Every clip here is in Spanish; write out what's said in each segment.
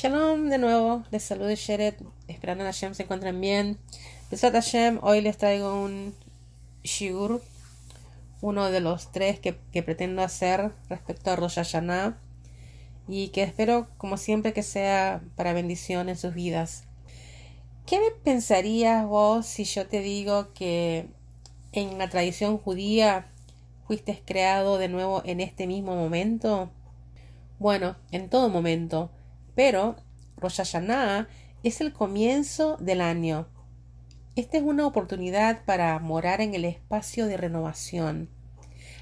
Shalom de nuevo, les saludo Sheret, esperando que Hashem se encuentren bien. Besat Hashem, hoy les traigo un shiur, uno de los tres que pretendo hacer respecto a Rosh Hashanah y que espero, como siempre, que sea para bendición en sus vidas. ¿Qué me pensarías vos si yo te digo que en la tradición judía fuiste creado de nuevo en este mismo momento? Bueno, en todo momento, pero Rosh Hashanah es el comienzo del año. Esta es una oportunidad para morar en el espacio de renovación.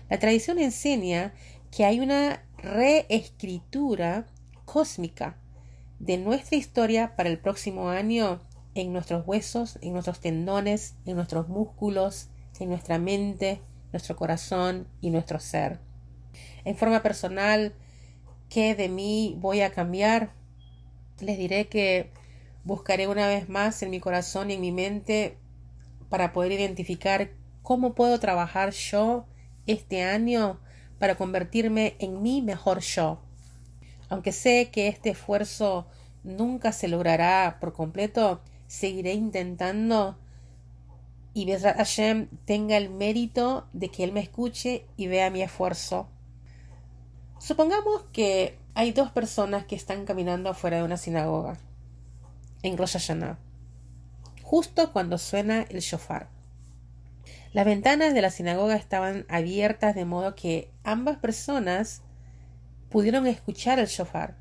La tradición enseña que hay una reescritura cósmica de nuestra historia para el próximo año en nuestros huesos, en nuestros tendones, en nuestros músculos, en nuestra mente, nuestro corazón y nuestro ser. En forma personal, ¿qué de mí voy a cambiar? Les diré que buscaré una vez más en mi corazón y en mi mente para poder identificar cómo puedo trabajar yo este año para convertirme en mi mejor yo. Aunque sé que este esfuerzo nunca se logrará por completo, seguiré intentando y Bezrat Hashem tenga el mérito de que Él me escuche y vea mi esfuerzo. Supongamos que hay dos personas que están caminando afuera de una sinagoga en Rosh Hashanah, justo cuando suena el shofar. Las ventanas de la sinagoga estaban abiertas de modo que ambas personas pudieron escuchar el shofar.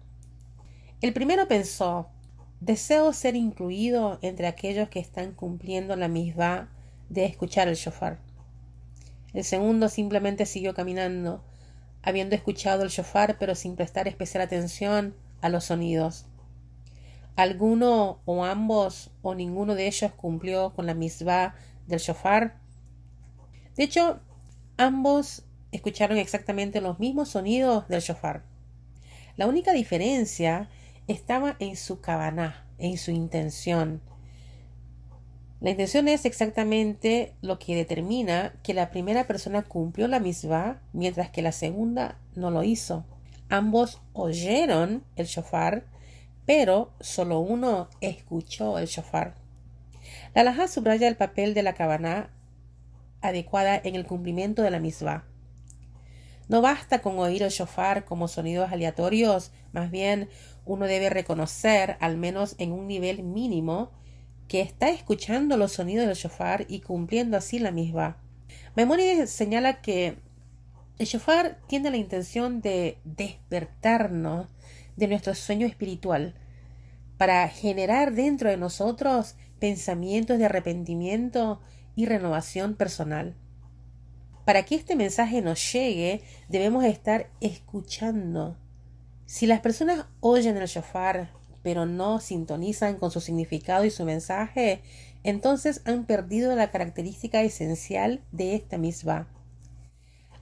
El primero pensó: deseo ser incluido entre aquellos que están cumpliendo la misvá de escuchar el shofar. El segundo simplemente siguió caminando, habiendo escuchado el shofar pero sin prestar especial atención a los sonidos. ¿Alguno o ambos o ninguno de ellos cumplió con la misvá del shofar? De hecho, ambos escucharon exactamente los mismos sonidos del shofar. La única diferencia estaba en su kavaná, en su intención. La intención es exactamente lo que determina que la primera persona cumplió la misvá, mientras que la segunda no lo hizo. Ambos oyeron el shofar, pero solo uno escuchó el shofar. La halajá subraya el papel de la kavaná adecuada en el cumplimiento de la misvá. No basta con oír el shofar como sonidos aleatorios, más bien uno debe reconocer, al menos en un nivel mínimo, que está escuchando los sonidos del shofar y cumpliendo así la misvá. Maimónides señala que el shofar tiene la intención de despertarnos de nuestro sueño espiritual para generar dentro de nosotros pensamientos de arrepentimiento y renovación personal. Para que este mensaje nos llegue, debemos estar escuchando. Si las personas oyen el shofar pero no sintonizan con su significado y su mensaje, entonces han perdido la característica esencial de esta misvá.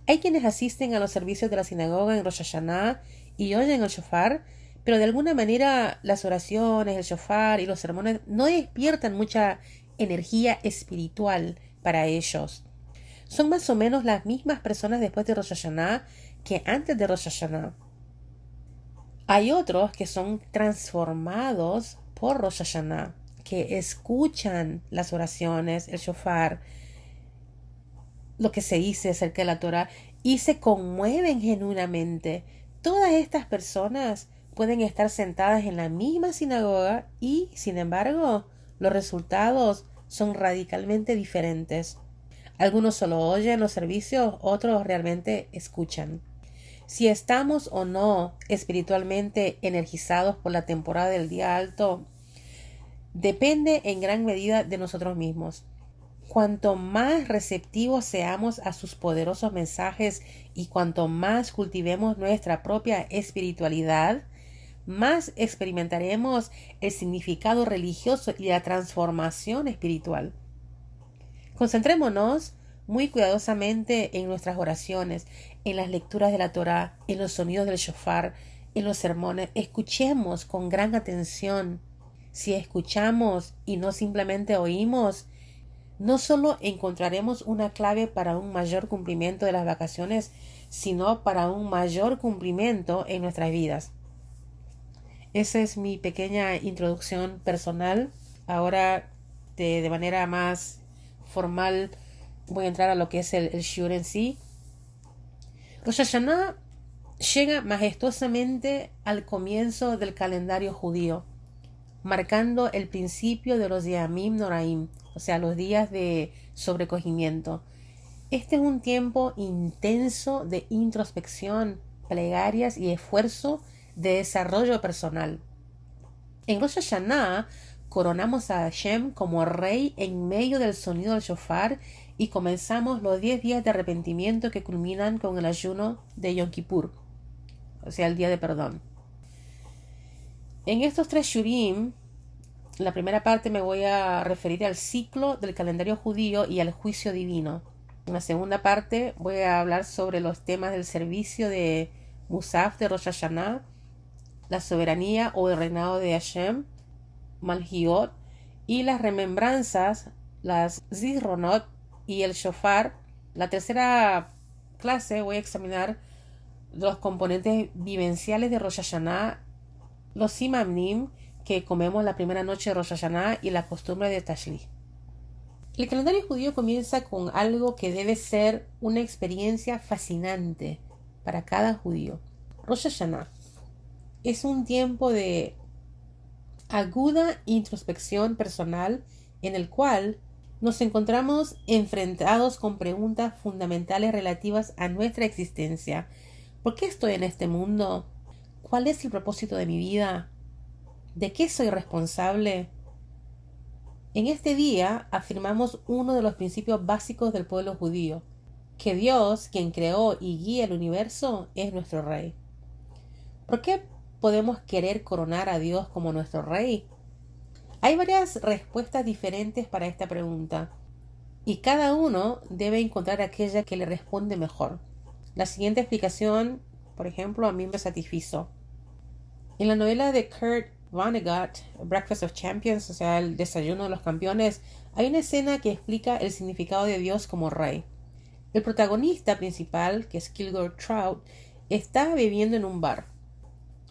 Hay quienes asisten a los servicios de la sinagoga en Rosh Hashanah y oyen el shofar, pero de alguna manera las oraciones, el shofar y los sermones no despiertan mucha energía espiritual para ellos. Son más o menos las mismas personas después de Rosh Hashanah que antes de Rosh Hashanah. Hay otros que son transformados por Rosh Hashanah, que escuchan las oraciones, el shofar, lo que se dice acerca de la Torah y se conmueven genuinamente. Todas estas personas pueden estar sentadas en la misma sinagoga y, sin embargo, los resultados son radicalmente diferentes. Algunos solo oyen los servicios, otros realmente escuchan. Si estamos o no espiritualmente energizados por la temporada del día alto, depende en gran medida de nosotros mismos. Cuanto más receptivos seamos a sus poderosos mensajes y cuanto más cultivemos nuestra propia espiritualidad, más experimentaremos el significado religioso y la transformación espiritual. Concentrémonos muy cuidadosamente en nuestras oraciones, en las lecturas de la Torá, en los sonidos del shofar, en los sermones. Escuchemos con gran atención. Si escuchamos y no simplemente oímos, no solo encontraremos una clave para un mayor cumplimiento de las vacaciones, sino para un mayor cumplimiento en nuestras vidas. esa es mi pequeña introducción personal. Ahora, de manera más formal, voy a entrar a lo que es el shiur en sí. Rosh Hashanah llega majestuosamente al comienzo del calendario judío, marcando el principio de los Yamim Noraim, o sea, los días de sobrecogimiento. Este es un tiempo intenso de introspección, plegarias y esfuerzo de desarrollo personal. En Rosh Hashanah coronamos a Hashem como rey en medio del sonido del shofar y comenzamos los 10 días de arrepentimiento que culminan con el ayuno de Yom Kippur, o sea, el día de perdón. En estos 3 shurim, la primera parte me voy a referir al ciclo del calendario judío y al juicio divino. En la segunda parte voy a hablar sobre los temas del servicio de Musaf de Rosh Hashanah, la soberanía o el reinado de Hashem, Malhiot, y las remembranzas, las Zizronot y el Shofar. La tercera clase voy a examinar los componentes vivenciales de Rosh Hashanah, los Simamnim que comemos la primera noche de Rosh Hashanah y la costumbre de Tashlich. El calendario judío comienza con algo que debe ser una experiencia fascinante para cada judío. Rosh Hashanah es un tiempo de aguda introspección personal en el cual nos encontramos enfrentados con preguntas fundamentales relativas a nuestra existencia. ¿Por qué estoy en este mundo? ¿Cuál es el propósito de mi vida? ¿De qué soy responsable? En este día afirmamos uno de los principios básicos del pueblo judío, que Dios, quien creó y guía el universo, es nuestro Rey. ¿Por qué podemos querer coronar a Dios como nuestro Rey? Hay varias respuestas diferentes para esta pregunta, y cada uno debe encontrar aquella que le responde mejor. La siguiente explicación, por ejemplo, a mí me satisfizo. En la novela de Kurt Vonnegut, Breakfast of Champions, o sea, el desayuno de los campeones, hay una escena que explica el significado de Dios como rey. El protagonista principal, que es Kilgore Trout, está bebiendo en un bar,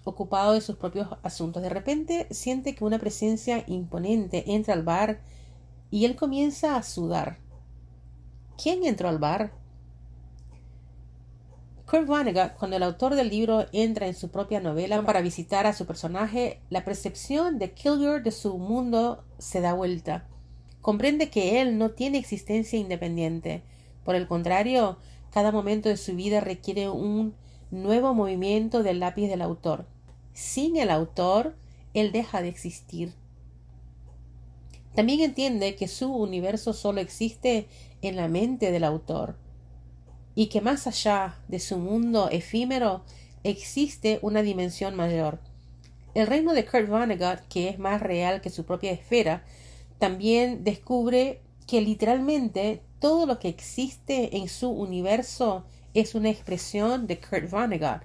ocupado de sus propios asuntos. De repente siente que una presencia imponente entra al bar y él comienza a sudar. ¿Quién entró al bar? Kurt Vonnegut, cuando el autor del libro entra en su propia novela para visitar a su personaje, la percepción de Kilgore de su mundo se da vuelta. Comprende que él no tiene existencia independiente. Por el contrario, cada momento de su vida requiere un nuevo movimiento del lápiz del autor. Sin el autor, él deja de existir. También entiende que su universo solo existe en la mente del autor, y que más allá de su mundo efímero existe una dimensión mayor. El reino de Kurt Vonnegut, que es más real que su propia esfera, también descubre que literalmente todo lo que existe en su universo es una expresión de Kurt Vonnegut,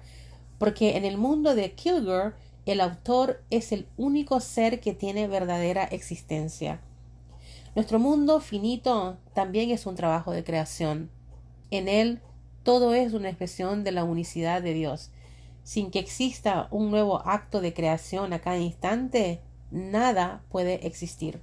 porque en el mundo de Kilgore el autor es el único ser que tiene verdadera existencia. Nuestro mundo finito también es un trabajo de creación. En él todo es una expresión de la unicidad de Dios. Sin que exista un nuevo acto de creación a cada instante, nada puede existir.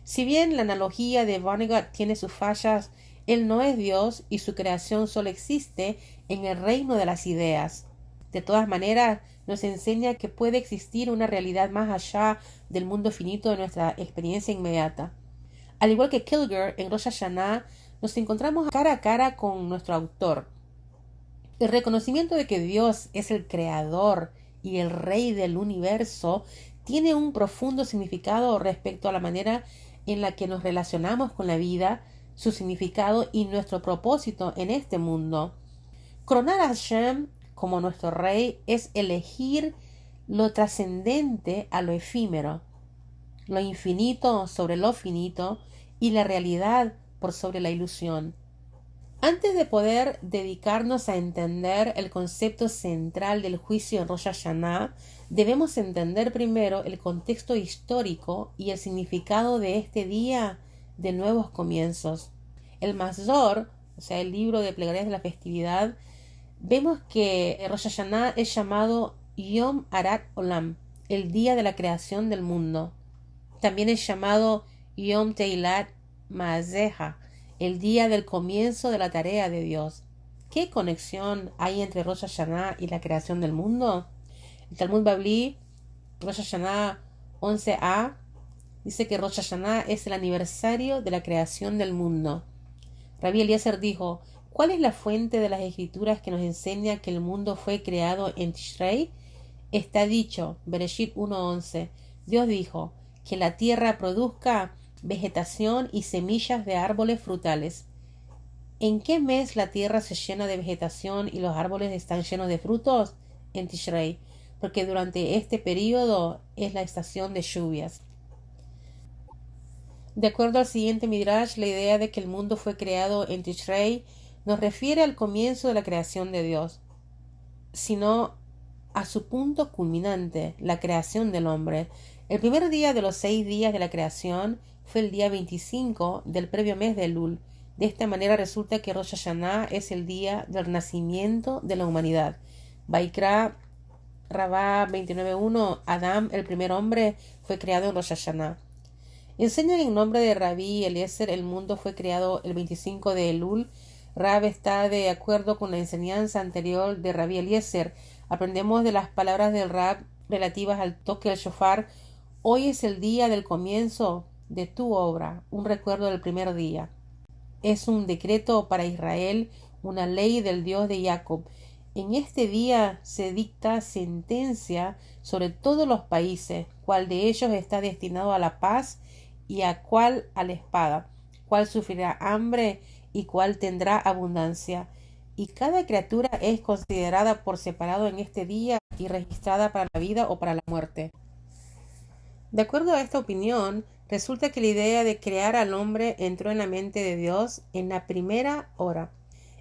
Si bien la analogía de Vonnegut tiene sus fallas, él no es Dios y su creación solo existe en el reino de las ideas. De todas maneras, nos enseña que puede existir una realidad más allá del mundo finito de nuestra experiencia inmediata. Al igual que Kilgore, en Rosh Hashanah nos encontramos cara a cara con nuestro autor. El reconocimiento de que Dios es el creador y el rey del universo tiene un profundo significado respecto a la manera en la que nos relacionamos con la vida, su significado y nuestro propósito en este mundo. Coronar a Hashem como nuestro rey es elegir lo trascendente a lo efímero, lo infinito sobre lo finito y la realidad por sobre la ilusión. Antes de poder dedicarnos a entender el concepto central del juicio en Rosh Hashanah, debemos entender primero el contexto histórico y el significado de este día de nuevos comienzos. El Mazor, o sea, el libro de plegarias de la festividad, vemos que Rosh Hashanah es llamado Yom Harat Olam, el día de la creación del mundo. También es llamado Yom Teilat Maazeja, el día del comienzo de la tarea de Dios. ¿Qué conexión hay entre Rosh Hashanah y la creación del mundo? El Talmud Babli, Rosh Hashanah 11a, dice que Rosh Hashanah es el aniversario de la creación del mundo. Rabbi Eliezer dijo: ¿cuál es la fuente de las escrituras que nos enseña que el mundo fue creado en Tishrei? Está dicho, Bereshit 1:11, Dios dijo: que la tierra produzca vegetación y semillas de árboles frutales. ¿En qué mes la tierra se llena de vegetación y los árboles están llenos de frutos? En Tishrei, porque durante este período es la estación de lluvias. De acuerdo al siguiente Midrash, la idea de que el mundo fue creado en Tishrei nos refiere al comienzo de la creación de Dios, sino a su punto culminante, la creación del hombre. El primer día de los 6 días de la creación fue el día 25 del previo mes de Elul. De esta manera resulta que Rosh Hashanah es el día del nacimiento de la humanidad. Vaikra Rabá 29.1, Adán, el primer hombre, fue creado en Rosh Hashanah. Enseñan en nombre de Rabbi Eliezer el mundo fue creado el 25 de Elul. Rab está de acuerdo con la enseñanza anterior de Rabbi Eliezer. Aprendemos de las palabras del Rab relativas al toque del shofar. Hoy es el día del comienzo de tu obra, un recuerdo del primer día. Es un decreto para Israel, una ley del Dios de Jacob. En este día se dicta sentencia sobre todos los países, cuál de ellos está destinado a la paz y a cuál a la espada, cuál sufrirá hambre y cuál tendrá abundancia. Y cada criatura es considerada por separado en este día y registrada para la vida o para la muerte. De acuerdo a esta opinión, resulta que la idea de crear al hombre entró en la mente de Dios en la primera hora.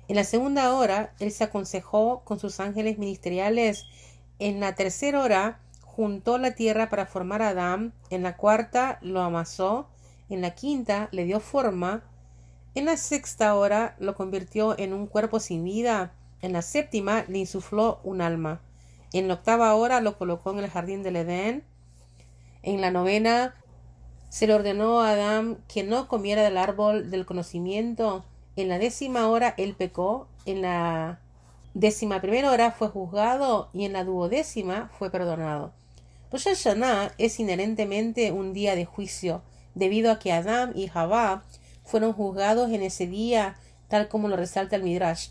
En la segunda hora, Él se aconsejó con sus ángeles ministeriales. En la tercera hora, juntó la tierra para formar a Adán. En la cuarta, lo amasó. En la quinta, le dio forma. En la sexta hora, lo convirtió en un cuerpo sin vida. En la séptima, le insufló un alma. En la octava hora, lo colocó en el jardín del Edén. En la novena, se le ordenó a Adán que no comiera del árbol del conocimiento. En la 10ª hora él pecó, en la 11ª hora fue juzgado y en la 12ª fue perdonado. Rosh Hashanah es inherentemente un día de juicio, debido a que Adán y Javá fueron juzgados en ese día, tal como lo resalta el Midrash.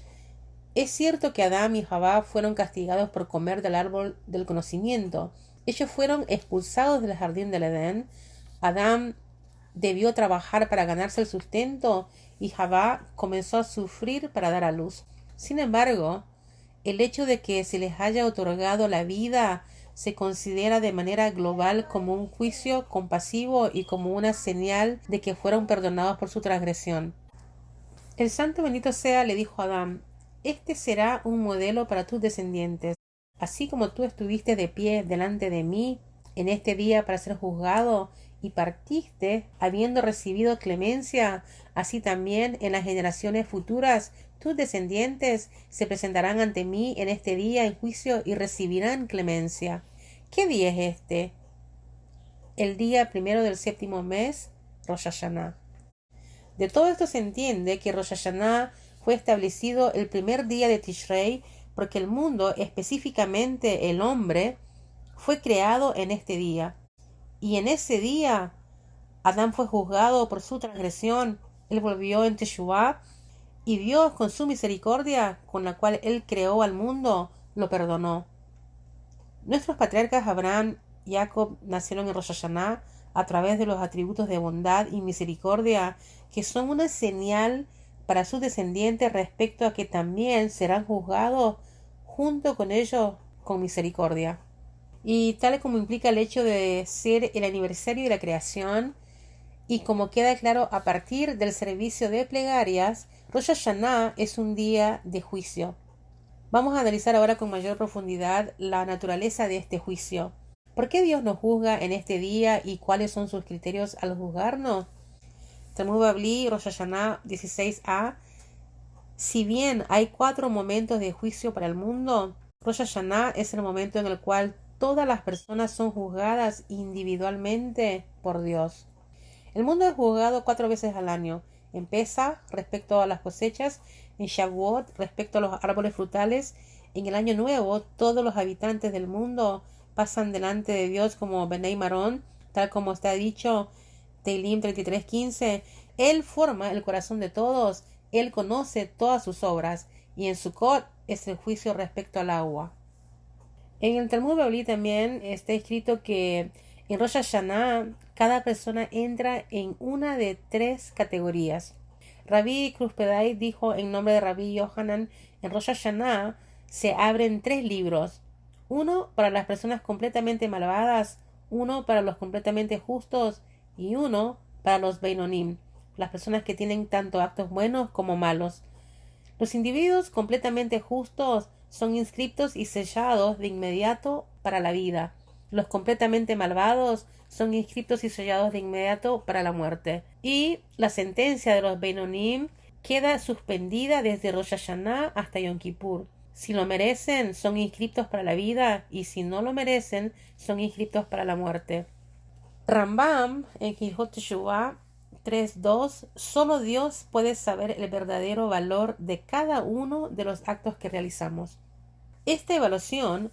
Es cierto que Adán y Javá fueron castigados por comer del árbol del conocimiento. Ellos fueron expulsados del jardín del Edén. Adán debió trabajar para ganarse el sustento y Javá comenzó a sufrir para dar a luz. Sin embargo, el hecho de que se les haya otorgado la vida se considera de manera global como un juicio compasivo y como una señal de que fueron perdonados por su transgresión. El santo bendito sea le dijo a Adán: este será un modelo para tus descendientes. Así como tú estuviste de pie delante de mí en este día para ser juzgado y partiste habiendo recibido clemencia, así también en las generaciones futuras tus descendientes se presentarán ante mí en este día en juicio y recibirán clemencia. ¿Qué día es este? El día primero del 7º mes, Rosh Hashanah. De todo esto se entiende que Rosh Hashanah fue establecido el primer día de Tishrei porque el mundo, específicamente el hombre, fue creado en este día. Y en ese día Adán fue juzgado por su transgresión. Él volvió en Teshuvá y Dios, con su misericordia con la cual Él creó al mundo, lo perdonó. Nuestros patriarcas Abraham y Jacob nacieron en Rosh Hashanah a través de los atributos de bondad y misericordia que son una señal para sus descendientes respecto a que también serán juzgados junto con ellos con misericordia. Y tal como implica el hecho de ser el aniversario de la creación, y como queda claro a partir del servicio de plegarias, Rosh Hashanah es un día de juicio. Vamos a analizar ahora con mayor profundidad la naturaleza de este juicio. ¿Por qué Dios nos juzga en este día y cuáles son sus criterios al juzgarnos? Talmud Babli, Rosh Hashanah 16a. Si bien hay 4 momentos de juicio para el mundo, Rosh Hashanah es el momento en el cual todas las personas son juzgadas individualmente por Dios. El mundo es juzgado 4 veces al año. En Pesaj, respecto a las cosechas; en Shavuot, respecto a los árboles frutales; en el año nuevo, todos los habitantes del mundo pasan delante de Dios como Benei Marón, tal como está dicho, Teilim 33:15. Él forma el corazón de todos, Él conoce todas sus obras, y en Sukkot es el juicio respecto al agua. En el Talmud Babilí también está escrito que en Rosh Hashanah cada persona entra en una de 3 categorías. Rabí Kruspedai dijo en nombre de Rabí Yohanan: en Rosh Hashanah se abren 3 libros, uno para las personas completamente malvadas, uno para los completamente justos y uno para los Beinonim, las personas que tienen tanto actos buenos como malos. Los individuos completamente justos son inscritos y sellados de inmediato para la vida. Los completamente malvados son inscritos y sellados de inmediato para la muerte. Y la sentencia de los Beinonim queda suspendida desde Rosh Hashanah hasta Yom Kippur. Si lo merecen, son inscritos para la vida, y si no lo merecen, son inscritos para la muerte. Rambam, en Hilhot Teshuvah 3.2, solo Dios puede saber el verdadero valor de cada uno de los actos que realizamos. Esta evaluación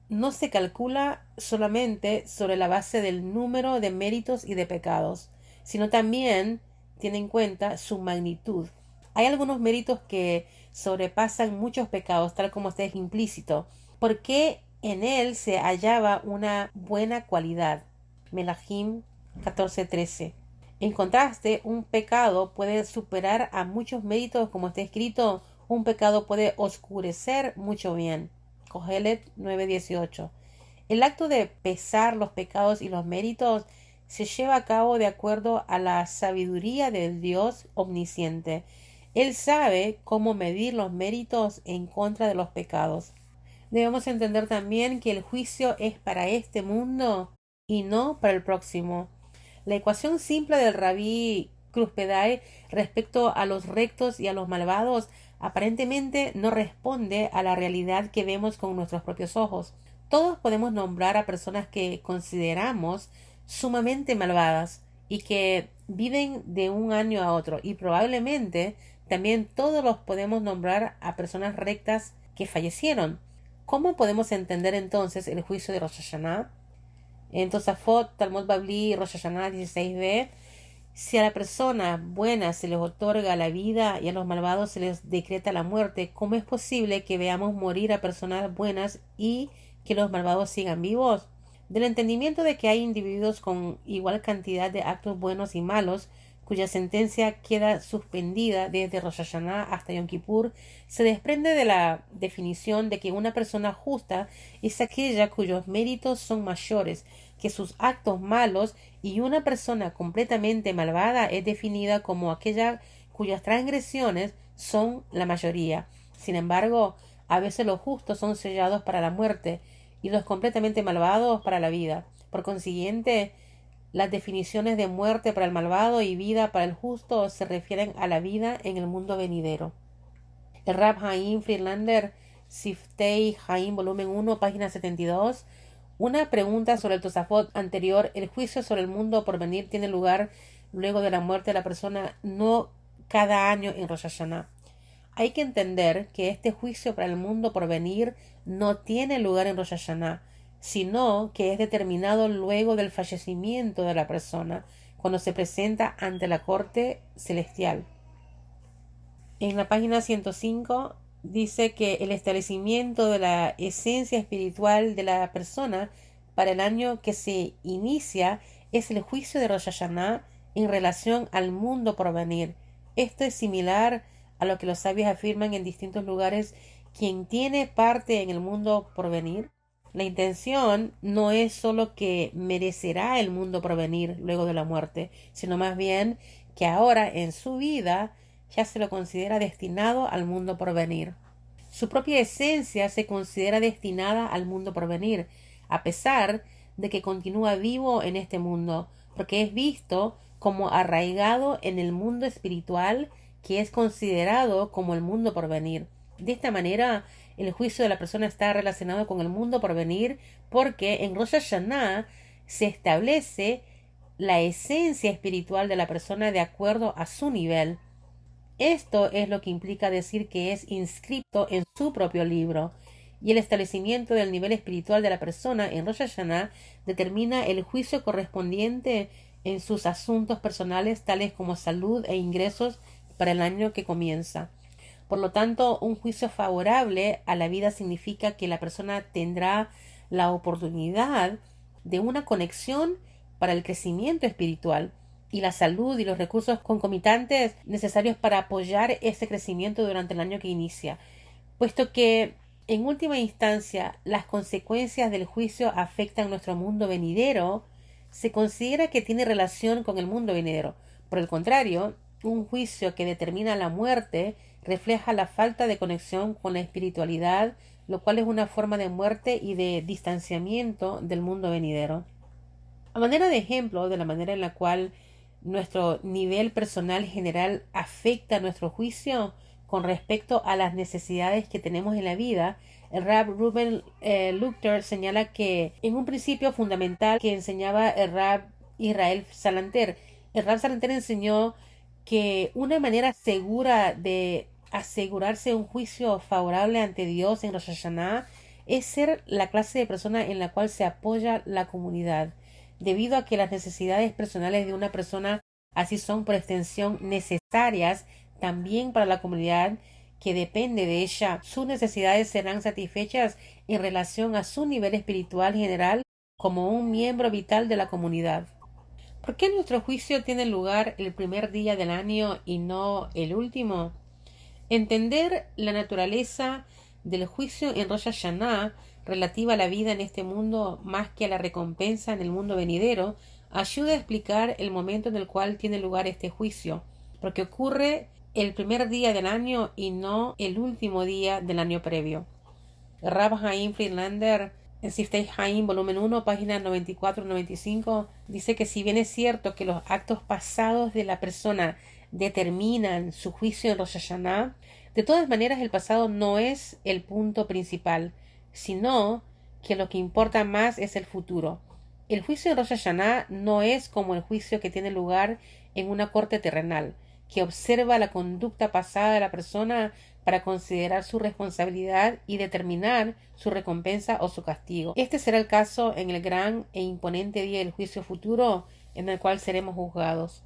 no se calcula solamente sobre la base del número de méritos y de pecados, sino también tiene en cuenta su magnitud. Hay algunos méritos que sobrepasan muchos pecados, tal como está implícito, porque en él se hallaba una buena cualidad. Melahim 14:13. En contraste, un pecado puede superar a muchos méritos, como está escrito, un pecado puede oscurecer mucho bien. Kohelet 9:18. El acto de pesar los pecados y los méritos se lleva a cabo de acuerdo a la sabiduría del Dios omnisciente. Él sabe cómo medir los méritos en contra de los pecados. Debemos entender también que el juicio es para este mundo y no para el próximo. La ecuación simple del Rabí Kruspedai respecto a los rectos y a los malvados aparentemente no responde a la realidad que vemos con nuestros propios ojos. Todos podemos nombrar a personas que consideramos sumamente malvadas y que viven de un año a otro, y probablemente también todos los podemos nombrar a personas rectas que fallecieron. ¿Cómo podemos entender entonces el juicio de Rosh Hashanah? En Tosafot, Talmud Babli, Rosh Hashanah 16b, si a la persona buena se les otorga la vida y a los malvados se les decreta la muerte, ¿cómo es posible que veamos morir a personas buenas y que los malvados sigan vivos? Del entendimiento de que hay individuos con igual cantidad de actos buenos y malos, cuya sentencia queda suspendida desde Rosh Hashanah hasta Yom Kippur, se desprende de la definición de que una persona justa es aquella cuyos méritos son mayores que sus actos malos, y una persona completamente malvada es definida como aquella cuyas transgresiones son la mayoría. Sin embargo, a veces los justos son sellados para la muerte y los completamente malvados para la vida. Por consiguiente, las definiciones de muerte para el malvado y vida para el justo se refieren a la vida en el mundo venidero. El Rab Haim Friedlander, Siftei Haim, volumen 1, página 72. Una pregunta sobre el Tosafot anterior: el juicio sobre el mundo por venir tiene lugar luego de la muerte de la persona, no cada año en Rosh Hashanah. Hay que entender que este juicio para el mundo por venir no tiene lugar en Rosh Hashanah, sino que es determinado luego del fallecimiento de la persona, cuando se presenta ante la corte celestial. En la página 105 dice que el establecimiento de la esencia espiritual de la persona para el año que se inicia es el juicio de Rosh Hashanah en relación al mundo por venir. Esto es similar a lo que los sabios afirman en distintos lugares: quien tiene parte en el mundo por venir. La intención no es solo que merecerá el mundo por venir luego de la muerte, sino más bien que ahora en su vida ya se lo considera destinado al mundo por venir. Su propia esencia se considera destinada al mundo por venir, a pesar de que continúa vivo en este mundo, porque es visto como arraigado en el mundo espiritual, que es considerado como el mundo por venir. De esta manera, el juicio de la persona está relacionado con el mundo por venir, porque en Rosh Hashanah se establece la esencia espiritual de la persona de acuerdo a su nivel. Esto es lo que implica decir que es inscrito en su propio libro, y el establecimiento del nivel espiritual de la persona en Rosh Hashanah determina el juicio correspondiente en sus asuntos personales, tales como salud e ingresos para el año que comienza. Por lo tanto, un juicio favorable a la vida significa que la persona tendrá la oportunidad de una conexión para el crecimiento espiritual y la salud y los recursos concomitantes necesarios para apoyar ese crecimiento durante el año que inicia, puesto que en última instancia las consecuencias del juicio afectan nuestro mundo venidero. Se considera que tiene relación con el mundo venidero. Por el contrario, un juicio que determina la muerte refleja la falta de conexión con la espiritualidad, lo cual es una forma de muerte y de distanciamiento del mundo venidero. A manera de ejemplo de la manera en la cual nuestro nivel personal general afecta nuestro juicio con respecto a las necesidades que tenemos en la vida, el Rab Ruben Luchter señala que en un principio fundamental que enseñaba el Rab Israel Salanter, el Rab Salanter enseñó que una manera segura de asegurarse un juicio favorable ante Dios en Rosh Hashanah es ser la clase de persona en la cual se apoya la comunidad, debido a que las necesidades personales de una persona así son por extensión necesarias también para la comunidad que depende de ella. Sus necesidades serán satisfechas en relación a su nivel espiritual general como un miembro vital de la comunidad. ¿Por qué nuestro juicio tiene lugar el primer día del año y no el último? Entender la naturaleza del juicio en Rosh Hashanah relativa a la vida en este mundo más que a la recompensa en el mundo venidero ayuda a explicar el momento en el cual tiene lugar este juicio, porque ocurre el primer día del año y no el último día del año previo. Rab Haim Friedlander en Siftei Haim, volumen 1, páginas 94-95, dice que si bien es cierto que los actos pasados de la persona determinan su juicio en Rosh Hashanah, de todas maneras el pasado no es el punto principal, sino que lo que importa más es el futuro. El juicio en Rosh Hashanah no es como el juicio que tiene lugar en una corte terrenal, que observa la conducta pasada de la persona para considerar su responsabilidad y determinar su recompensa o su castigo. Este será el caso en el gran e imponente día del juicio futuro, en el cual seremos juzgados.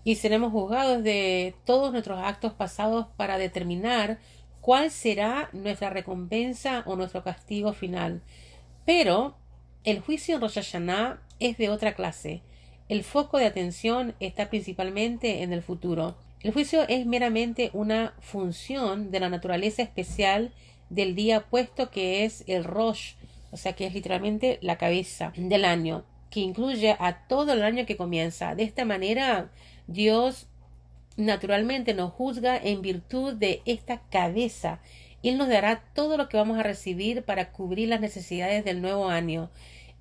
Y seremos juzgados de todos nuestros actos pasados para determinar cuál será nuestra recompensa o nuestro castigo final. Pero el juicio en Rosh Hashanah es de otra clase. El foco de atención está principalmente en el futuro. El juicio es meramente una función de la naturaleza especial del día puesto, que es el Rosh, o sea que es literalmente la cabeza del año, que incluye a todo el año que comienza. De esta manera, Dios naturalmente nos juzga en virtud de esta cabeza. Él nos dará todo lo que vamos a recibir para cubrir las necesidades del nuevo año.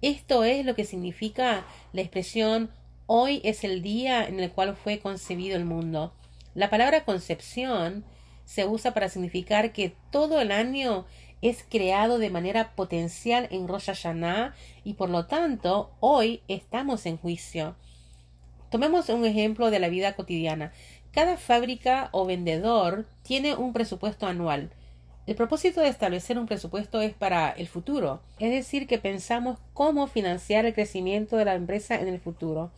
Esto es lo que significa la expresión hoy es el día en el cual fue concebido el mundo. La palabra concepción se usa para significar que todo el año es creado de manera potencial en Rosh Hashanah y por lo tanto hoy estamos en juicio. Tomemos un ejemplo de la vida cotidiana. Cada fábrica o vendedor tiene un presupuesto anual. El propósito de establecer un presupuesto es para el futuro, es decir, que pensamos cómo financiar el crecimiento de la empresa en el futuro.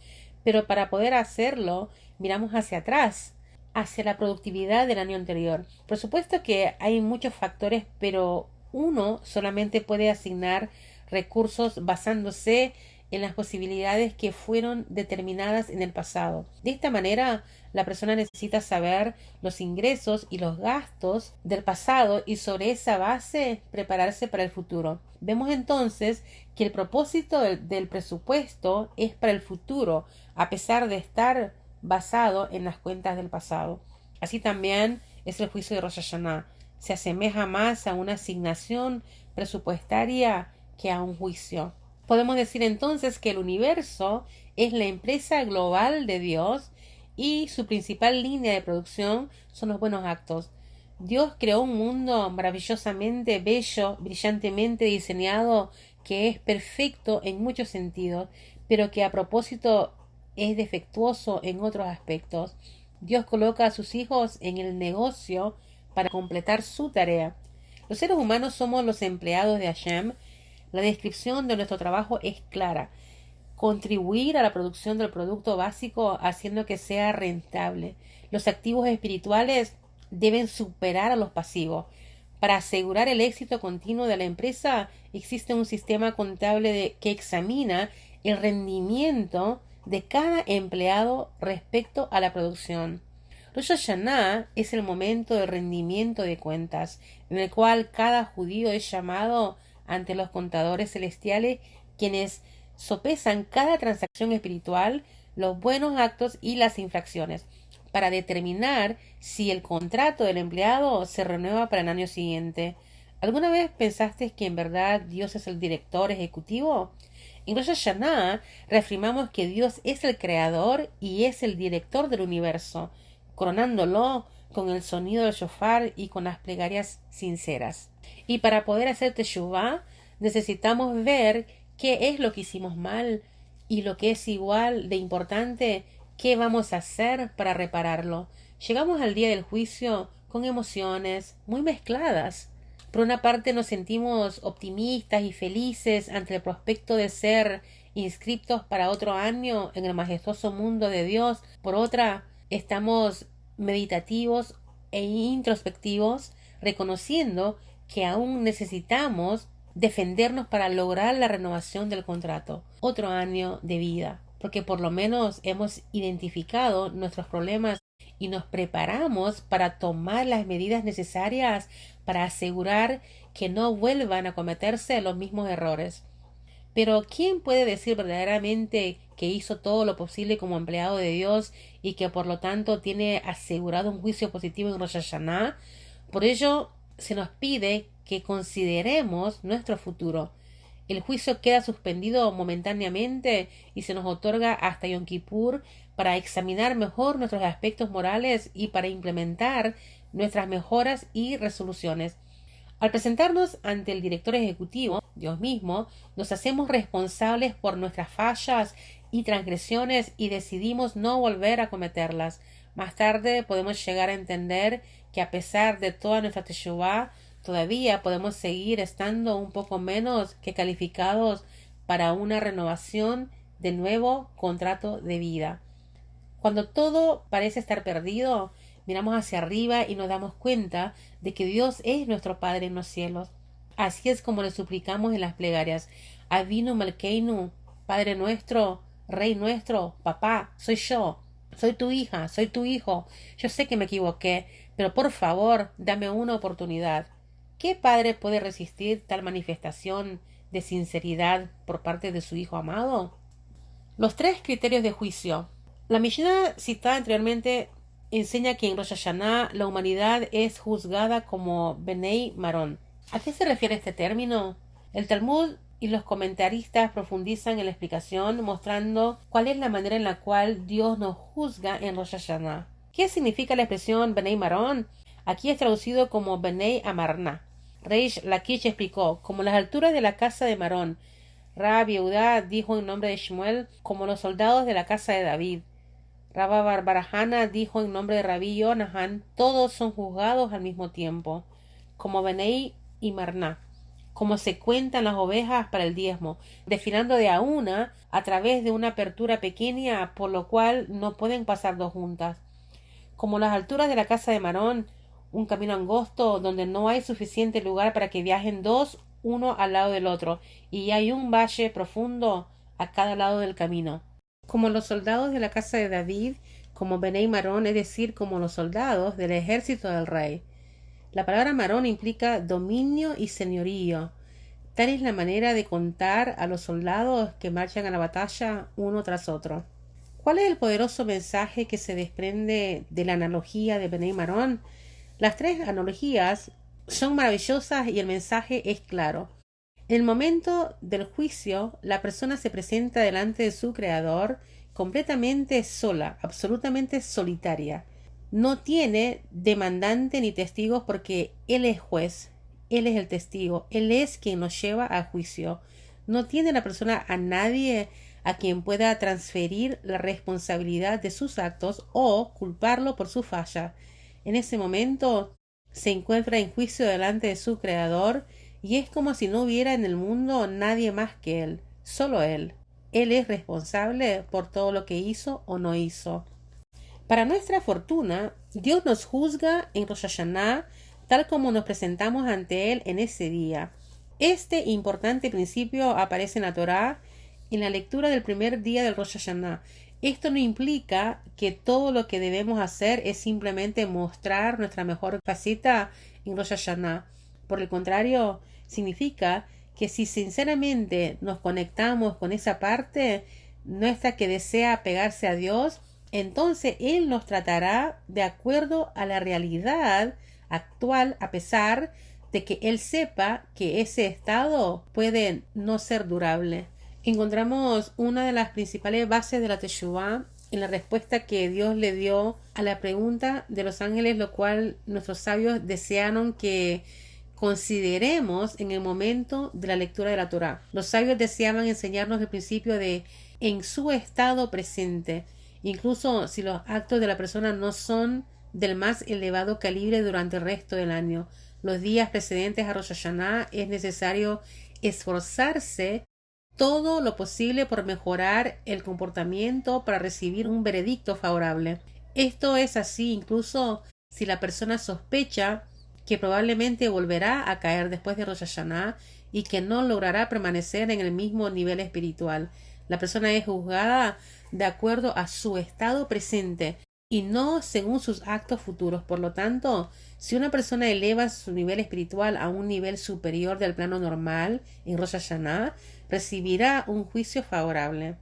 Pero para poder hacerlo, miramos hacia atrás, hacia la productividad del año anterior. Por supuesto que hay muchos factores, pero uno solamente puede asignar recursos basándose en las posibilidades que fueron determinadas en el pasado. De esta manera, la persona necesita saber los ingresos y los gastos del pasado y sobre esa base prepararse para el futuro. Vemos entonces que el propósito del presupuesto es para el futuro, a pesar de estar basado en las cuentas del pasado. Así también es el juicio de Rosh Hashanah. Se asemeja más a una asignación presupuestaria que a un juicio. Podemos decir entonces que el universo es la empresa global de Dios y su principal línea de producción son los buenos actos. Dios creó un mundo maravillosamente bello, brillantemente diseñado, que es perfecto en muchos sentidos, pero que a propósito es defectuoso en otros aspectos. Dios coloca a sus hijos en el negocio para completar su tarea. Los seres humanos somos los empleados de Hashem. La descripción de nuestro trabajo es clara: contribuir a la producción del producto básico haciendo que sea rentable. Los activos espirituales deben superar a los pasivos. Para asegurar el éxito continuo de la empresa, existe un sistema contable que examina el rendimiento de cada empleado respecto a la producción. Rosh Hashanah es el momento de rendimiento de cuentas, en el cual cada judío es llamado ante los contadores celestiales, quienes sopesan cada transacción espiritual, los buenos actos y las infracciones, para determinar si el contrato del empleado se renueva para el año siguiente. ¿Alguna vez pensaste que en verdad Dios es el director ejecutivo? En Rosh Hashanah reafirmamos que Dios es el creador y es el director del universo, coronándolo con el sonido del shofar y con las plegarias sinceras. Y para poder hacer teshuvá, necesitamos ver qué es lo que hicimos mal y, lo que es igual de importante, qué vamos a hacer para repararlo. Llegamos al día del juicio con emociones muy mezcladas. Por una parte nos sentimos optimistas y felices ante el prospecto de ser inscriptos para otro año en el majestuoso mundo de Dios. Por otra, estamos meditativos e introspectivos, reconociendo que aún necesitamos defendernos para lograr la renovación del contrato, otro año de vida, porque por lo menos hemos identificado nuestros problemas y nos preparamos para tomar las medidas necesarias para asegurar que no vuelvan a cometerse los mismos errores. Pero ¿quién puede decir verdaderamente que hizo todo lo posible como empleado de Dios y que por lo tanto tiene asegurado un juicio positivo en Rosh Hashanah? Por ello se nos pide que consideremos nuestro futuro. El juicio queda suspendido momentáneamente y se nos otorga hasta Yom Kippur para examinar mejor nuestros aspectos morales y para implementar nuestras mejoras y resoluciones. Al presentarnos ante el director ejecutivo, Dios mismo, nos hacemos responsables por nuestras fallas y transgresiones y decidimos no volver a cometerlas. Más tarde podemos llegar a entender que a pesar de toda nuestra teshuvá, todavía podemos seguir estando un poco menos que calificados para una renovación del nuevo contrato de vida. Cuando todo parece estar perdido, miramos hacia arriba y nos damos cuenta de que Dios es nuestro Padre en los cielos. Así es como le suplicamos en las plegarias: Avinu Malkeinu, Padre nuestro, Rey nuestro, Papá, soy yo, soy tu hija, soy tu hijo. Yo sé que me equivoqué, pero por favor, dame una oportunidad. ¿Qué padre puede resistir tal manifestación de sinceridad por parte de su hijo amado? Los 3 criterios de juicio. La Mishnah citada anteriormente enseña que en Rosh Hashanah la humanidad es juzgada como Benei Marón. ¿A qué se refiere este término? El Talmud y los comentaristas profundizan en la explicación, mostrando cuál es la manera en la cual Dios nos juzga en Rosh Hashanah. ¿Qué significa la expresión Benei Marón? Aquí es traducido como Benei Amarna. Reish Lakish explicó: como las alturas de la casa de Marón. Rab Yehuda dijo en nombre de Shmuel: como los soldados de la casa de David. Rabba Barbarajana dijo en nombre de Rabí Yonahan: todos son juzgados al mismo tiempo, como Benei y Marná, como se cuentan las ovejas para el diezmo, desfilando de a una a través de una apertura pequeña, por lo cual no pueden pasar 2 juntas. Como las alturas de la casa de Marón, un camino angosto donde no hay suficiente lugar para que viajen 2 uno al lado del otro, y hay un valle profundo a cada lado del camino. Como los soldados de la casa de David, como Benei Marón, es decir, como los soldados del ejército del rey. La palabra Marón implica dominio y señorío. Tal es la manera de contar a los soldados que marchan a la batalla uno tras otro. ¿Cuál es el poderoso mensaje que se desprende de la analogía de Benei Marón? Las 3 analogías son maravillosas y el mensaje es claro. En el momento del juicio, la persona se presenta delante de su creador completamente sola, absolutamente solitaria. no tiene demandante ni testigos porque Él es juez, Él es el testigo, Él es quien nos lleva a juicio. No tiene la persona a nadie a quien pueda transferir la responsabilidad de sus actos o culparlo por su falla. En ese momento se encuentra en juicio delante de su Creador y es como si no hubiera en el mundo nadie más que Él, solo Él. Él es responsable por todo lo que hizo o no hizo. Para nuestra fortuna, Dios nos juzga en Rosh Hashanah tal como nos presentamos ante Él en ese día. Este importante principio aparece en la Torá en la lectura del primer día del Rosh Hashanah. Esto no implica que todo lo que debemos hacer es simplemente mostrar nuestra mejor faceta en Rosh Hashanah. Por el contrario, significa que si sinceramente nos conectamos con esa parte nuestra que desea pegarse a Dios, entonces Él nos tratará de acuerdo a la realidad actual, a pesar de que Él sepa que ese estado puede no ser durable. Encontramos una de las principales bases de la Teshuvá en la respuesta que Dios le dio a la pregunta de los ángeles, lo cual nuestros sabios desearon que consideremos en el momento de la lectura de la Torá. Los sabios deseaban enseñarnos el principio de en su estado presente, incluso si los actos de la persona no son del más elevado calibre durante el resto del año. Los días precedentes a Rosh Hashanah es necesario esforzarse todo lo posible por mejorar el comportamiento para recibir un veredicto favorable. Esto es así incluso si la persona sospecha que probablemente volverá a caer después de Rosh Hashanah y que no logrará permanecer en el mismo nivel espiritual. La persona es juzgada de acuerdo a su estado presente y no según sus actos futuros. Por lo tanto, si una persona eleva su nivel espiritual a un nivel superior del plano normal en Rosh Hashanah, recibirá un juicio favorable.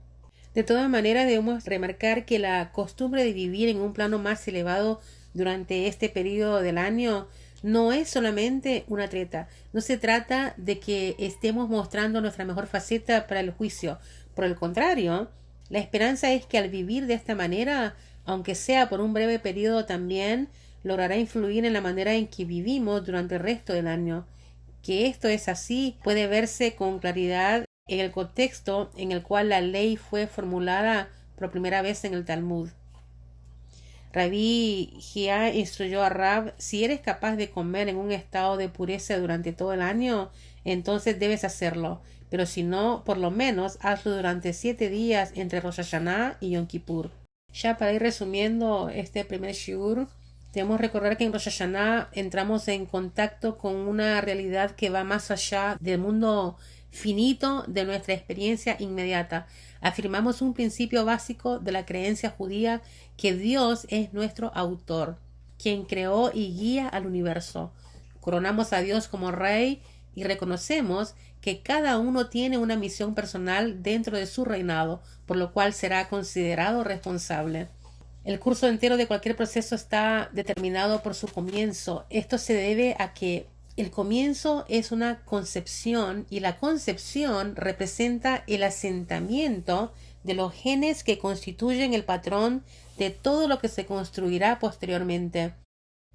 De todas maneras, debemos remarcar que la costumbre de vivir en un plano más elevado durante este periodo del año no es solamente una treta. No se trata de que estemos mostrando nuestra mejor faceta para el juicio. Por el contrario, la esperanza es que al vivir de esta manera, aunque sea por un breve periodo también, logrará influir en la manera en que vivimos durante el resto del año. Que esto es así puede verse con claridad en el contexto en el cual la ley fue formulada por primera vez en el Talmud. Rabí Jia instruyó a Rab: si eres capaz de comer en un estado de pureza durante todo el año, entonces debes hacerlo, pero si no, por lo menos hazlo durante 7 días entre Rosh Hashanah y Yom Kippur. Ya para ir resumiendo este primer shiur, debemos recordar que en Rosh Hashanah entramos en contacto con una realidad que va más allá del mundo finito de nuestra experiencia inmediata. Afirmamos un principio básico de la creencia judía, que Dios es nuestro autor, quien creó y guía al universo. Coronamos a Dios como Rey y reconocemos que cada uno tiene una misión personal dentro de su reinado, por lo cual será considerado responsable. El curso entero de cualquier proceso está determinado por su comienzo. Esto se debe a que el comienzo es una concepción y la concepción representa el asentamiento de los genes que constituyen el patrón de todo lo que se construirá posteriormente.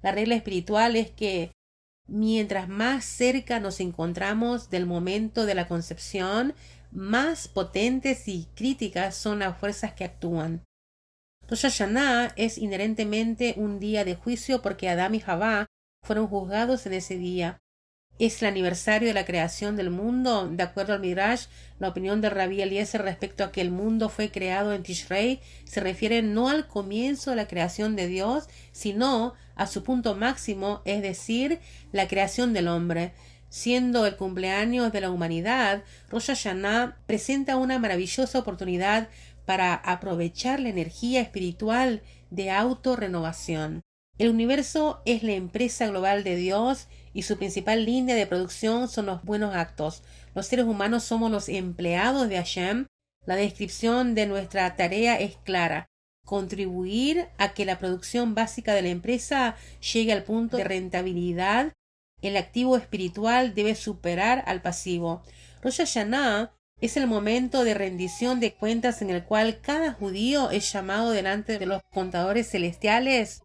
La regla espiritual es que mientras más cerca nos encontramos del momento de la concepción, más potentes y críticas son las fuerzas que actúan. Rosh Hashanah es inherentemente un día de juicio porque Adán y Javá fueron juzgados en ese día. Es el aniversario de la creación del mundo. De acuerdo al Midrash, la opinión de Rabí Eliezer respecto a que el mundo fue creado en Tishrei se refiere no al comienzo de la creación de Dios, sino a su punto máximo, es decir, la creación del hombre. Siendo el cumpleaños de la humanidad, Rosh Hashanah presenta una maravillosa oportunidad para aprovechar la energía espiritual de autorrenovación. El universo es la empresa global de Dios y su principal línea de producción son los buenos actos. Los seres humanos somos los empleados de Hashem. La descripción de nuestra tarea es clara: contribuir a que la producción básica de la empresa llegue al punto de rentabilidad. El activo espiritual debe superar al pasivo. Rosh Hashanah es el momento de rendición de cuentas en el cual cada judío es llamado delante de los contadores celestiales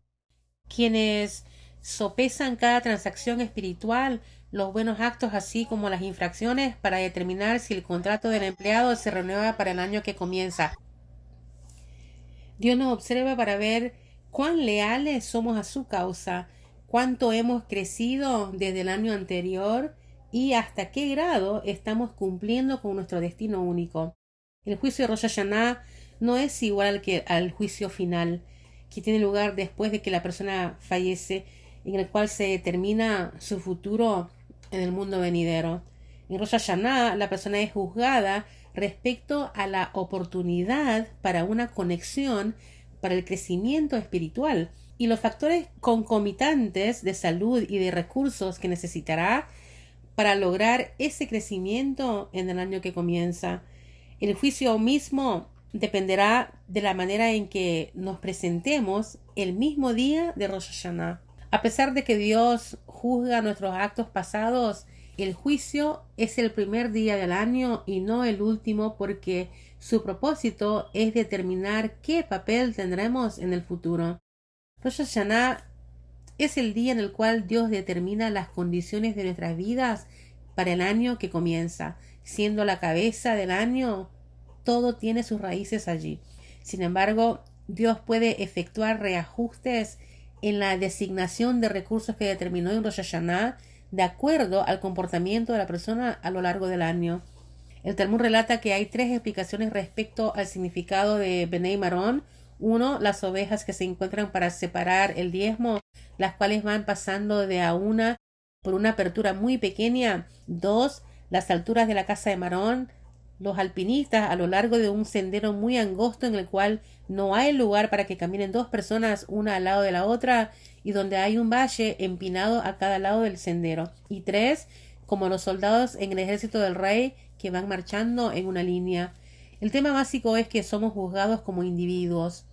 quienes sopesan cada transacción espiritual, los buenos actos así como las infracciones para determinar si el contrato del empleado se renueva para el año que comienza. Dios nos observa para ver cuán leales somos a su causa, cuánto hemos crecido desde el año anterior y hasta qué grado estamos cumpliendo con nuestro destino único. El juicio de Rosh Hashanah no es igual al juicio final, que tiene lugar después de que la persona fallece, en el cual se determina su futuro en el mundo venidero. En Rosh Hashanah la persona es juzgada respecto a la oportunidad para una conexión, para el crecimiento espiritual y los factores concomitantes de salud y de recursos que necesitará para lograr ese crecimiento en el año que comienza. El juicio mismo dependerá de la manera en que nos presentemos el mismo día de Rosh Hashanah. A pesar de que Dios juzga nuestros actos pasados, el juicio es el primer día del año y no el último, porque su propósito es determinar qué papel tendremos en el futuro. Rosh Hashanah es el día en el cual Dios determina las condiciones de nuestras vidas para el año que comienza. Siendo la cabeza del año, todo tiene sus raíces allí. Sin embargo, Dios puede efectuar reajustes en la designación de recursos que determinó en Rosh Hashanah de acuerdo al comportamiento de la persona a lo largo del año. El Talmud relata que hay 3 explicaciones respecto al significado de Benei Marón. 1. Las ovejas que se encuentran para separar el diezmo, las cuales van pasando de a una por una apertura muy pequeña. 2. Las alturas de la casa de Marón, los alpinistas a lo largo de un sendero muy angosto en el cual no hay lugar para que caminen 2 personas una al lado de la otra y donde hay un valle empinado a cada lado del sendero. Y 3. Como los soldados en el ejército del rey que van marchando en una línea. El tema básico es que somos juzgados como individuos.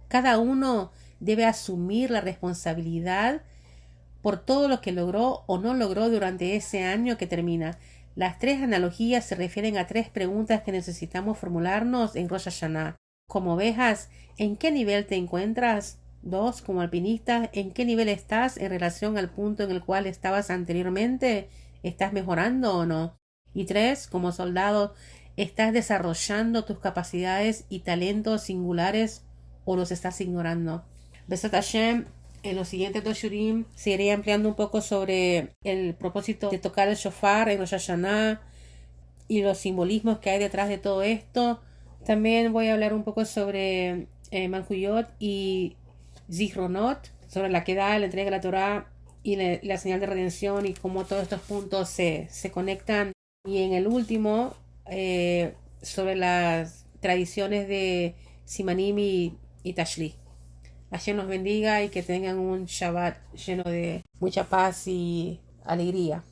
Cada uno debe asumir la responsabilidad por todo lo que logró o no logró durante ese año que termina. Las 3 analogías se refieren a 3 preguntas que necesitamos formularnos en Rosh Hashanah. Como ovejas, ¿en qué nivel te encuentras? 2. Como alpinista, ¿en qué nivel estás en relación al punto en el cual estabas anteriormente? ¿Estás mejorando o no? Y 3. Como soldado, ¿estás desarrollando tus capacidades y talentos singulares o los estás ignorando? Besat Hashem, en los siguientes 2 shurim seguiré ampliando un poco sobre el propósito de tocar el shofar en Rosh Hashanah y los simbolismos que hay detrás de todo esto. También voy a hablar un poco sobre Manjuyot y Zichronot, sobre la Kedah, la entrega de la Torah y la señal de redención y cómo todos estos puntos se conectan. Y en el último, sobre las tradiciones de Simanim y Tashri. Hashem nos bendiga y que tengan un Shabbat lleno de mucha paz y alegría.